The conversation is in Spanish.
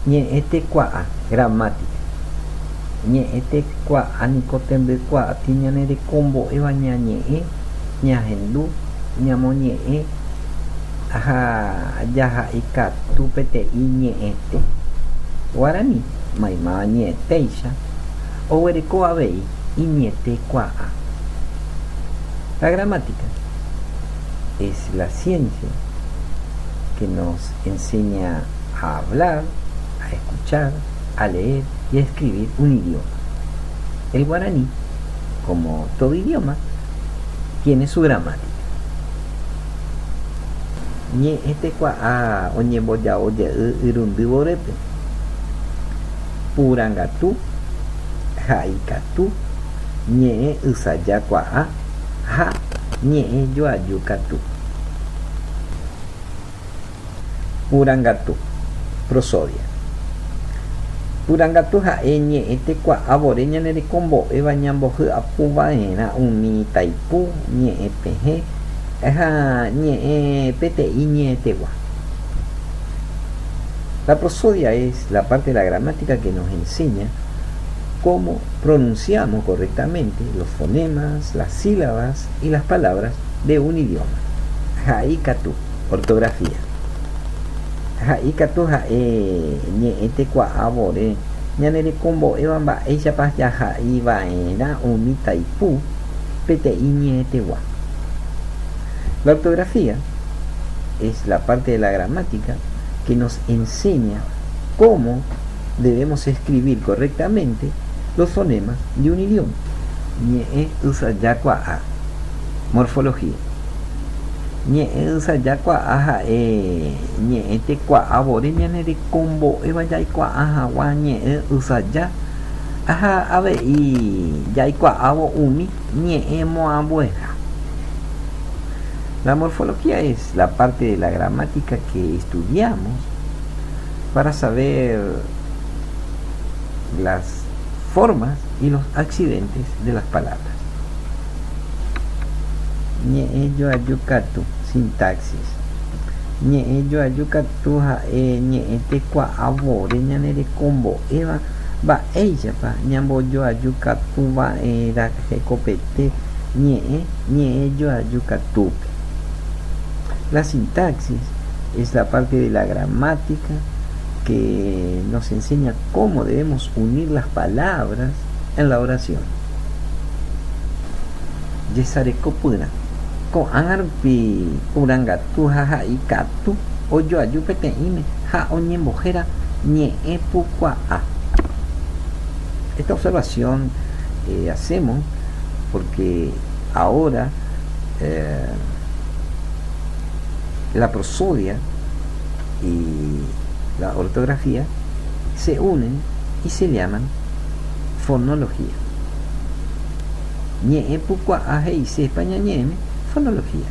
ñe'ẽte kua'a gramática ñe'ẽte kua'a niko tembykua'aty ñane rekombo'éva ñañe'ẽ ñahendu ñamoñe'ẽ ha jaha ikatu peteĩ ñe'ẽte Guarani maymáva ñe'ẽtéicha oguereko avei iñete kua'a. La gramática es la ciencia que nos enseña a hablar, a escuchar, a leer y a escribir un idioma. El guaraní, como todo idioma, tiene su gramática. Ñe'ẽte kua'a oñembojaoje'y irundyvorépe purangatu ha'ikatu ñe'ẽ ysaja kua'a ha ñe'ẽ joajukatu. Purangatu, prosodia. Purangatu ha'e ñe'ẽte kua'ávore ñane rekombo'éva ñambohy'apuva'erã umi itaipu ñe'ẽ pehẽ ha ñe'ẽ peteĩ ñe'ẽtegua. La prosodia es la parte de la gramática que nos enseña cómo pronunciamos correctamente los fonemas, las sílabas y las palabras de un idioma. Ha'ikatu, ortografía. Ha'ikatu ha'e ñe'ẽte kua'ávore ñane rekombo'éva mba'éichapa jaha'iva'erã umi itaipu peteĩ ñe'ẽtegua. La ortografía es la parte de la gramática que nos enseña cómo debemos escribir correctamente los fonemas de un idioma. Ñe'ẽ ysaja kua'a, morfología. Ñe'ẽ ysaja kua'a ha'e ñe'ẽte kua'ávore ñane rekombo'éva jaikuaa hag̃ua ñe'ẽ ysaja ha avei jaikuaávo umi ñe'ẽ moambuera. La morfología es la parte de la gramática que estudiamos para saber las formas y los accidentes de las palabras. Ñe'ẽ joajukatu, sintaxis. Ñe'ẽ joajukatu ha'e ñe'ẽte kua'ávore ñane rekombo'éva mba'éichapa ñambojoajukatuva'erã hekopete ñe'ẽ joajukatúpe. La sintaxis es la parte de la gramática que nos enseña cómo debemos unir las palabras en la oración. Yesareko-pýra ko'ãrupi purangatu ha ha'ikatu ojoaju peteĩme ha oñembohéra ñe'ẽpu kua'a. Esta observación hacemos porque ahora la prosodia y la ortografía se unen y se llaman fonología. Ñe'ẽpu kua'a he'ise españa ñe'ẽme, fonología.